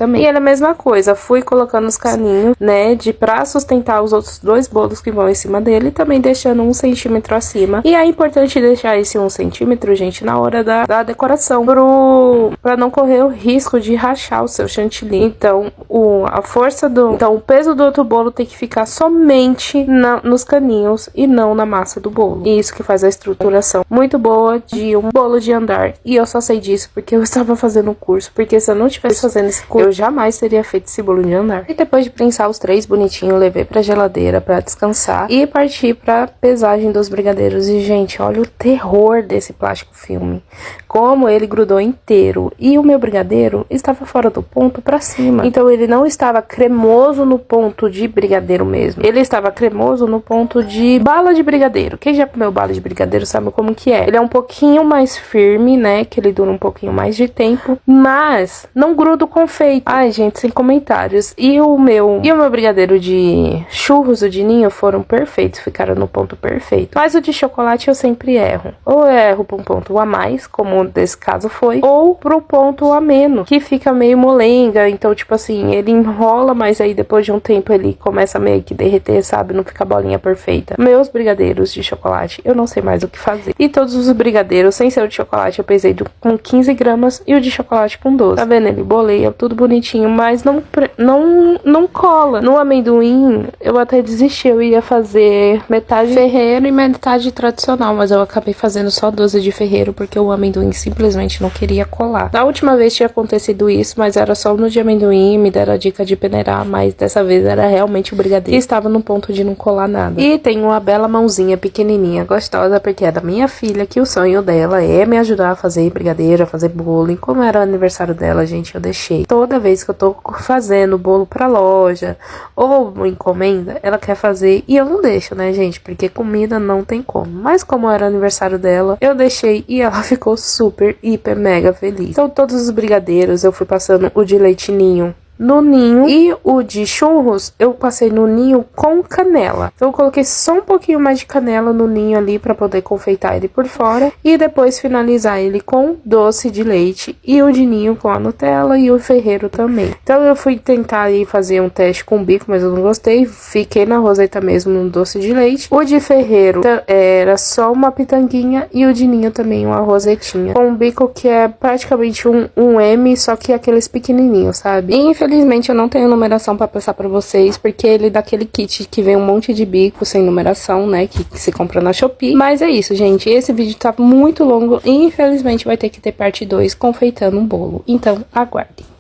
também. E ele é a mesma coisa, fui colocando os caninhos, né, pra sustentar os outros 2 bolos que vão em cima dele, também deixando 1 centímetro acima. E é importante deixar esse 1 centímetro, gente, na hora da decoração, pra não correr o risco de rachar o seu chantilly. Então, o peso do outro bolo tem que ficar somente nos caninhos e não na massa do bolo. E isso que faz a estruturação muito boa de um bolo de andar. E eu só sei disso porque eu estava fazendo o curso, porque se eu não estivesse fazendo esse curso, eu jamais teria feito esse bolo de andar. E depois de prensar os 3 bonitinhos, levei pra geladeira pra descansar e parti pra pesagem dos brigadeiros. E, gente, olha o terror desse plástico filme. Como ele grudou inteiro. E o meu brigadeiro estava fora do ponto pra cima. Então ele não estava cremoso no ponto de brigadeiro mesmo. Ele estava cremoso no ponto de bala de brigadeiro. Quem já comeu bala de brigadeiro sabe como que é. Ele é um pouquinho mais firme, né? Que ele dura um pouquinho mais de tempo. Mas não gruda o confeito. Ai, gente, sem comentários. E o meu brigadeiro de churros, o de ninho, foram perfeitos. Ficaram no ponto perfeito. Mas o de chocolate eu sempre erro. Ou eu erro pra um ponto a mais, como desse caso foi. Ou pro ponto a menos, que fica meio molenga. Então, tipo assim, ele enrola, mas aí depois de um tempo ele começa meio que derreter, sabe? Não fica a bolinha perfeita. Meus brigadeiros de chocolate, eu não sei mais o que fazer. E todos os brigadeiros, sem ser o de chocolate, eu pesei com 15 gramas e o de chocolate com 12. Tá vendo? Ele boleia tudo bonitinho, mas não cola. No amendoim, eu até desisti. Eu ia fazer metade ferreiro e metade tradicional, mas eu acabei fazendo só 12 de ferreiro, porque o amendoim simplesmente não queria colar. Da última vez tinha acontecido isso, mas era só no de amendoim, me deram a dica de peneirar, mas dessa vez era realmente o brigadeiro, que estava no ponto de não colar nada. E tem uma bela mãozinha pequenininha, gostosa, porque é da minha filha, que o sonho dela é me ajudar a fazer brigadeiro, a fazer bolo. E como era o aniversário dela, gente, eu deixei. Toda vez que eu tô fazendo bolo pra loja ou uma encomenda, ela quer fazer e eu não deixo, né, gente, porque comida não tem como. Mas como era o aniversário dela, eu deixei e ela ficou super, hiper, mega feliz. Então todos os brigadeiros eu fui passando o de leite ninho no ninho e o de churros eu passei no ninho com canela. Então eu coloquei só um pouquinho mais de canela no ninho ali pra poder confeitar ele por fora e depois finalizar ele com doce de leite e o de ninho com a Nutella e o ferreiro também. Então eu fui tentar aí fazer um teste com bico, mas eu não gostei. Fiquei na roseta mesmo no doce de leite. O de ferreiro era só uma pitanguinha e o de ninho também uma rosetinha. Com um bico que é praticamente um M, só que aqueles pequenininhos, sabe? E, infelizmente eu não tenho numeração pra passar pra vocês, porque ele é daquele kit que vem um monte de bico sem numeração, né, que se compra na Shopee. Mas é isso, gente, esse vídeo tá muito longo e infelizmente vai ter que ter parte 2 confeitando um bolo. Então, aguardem.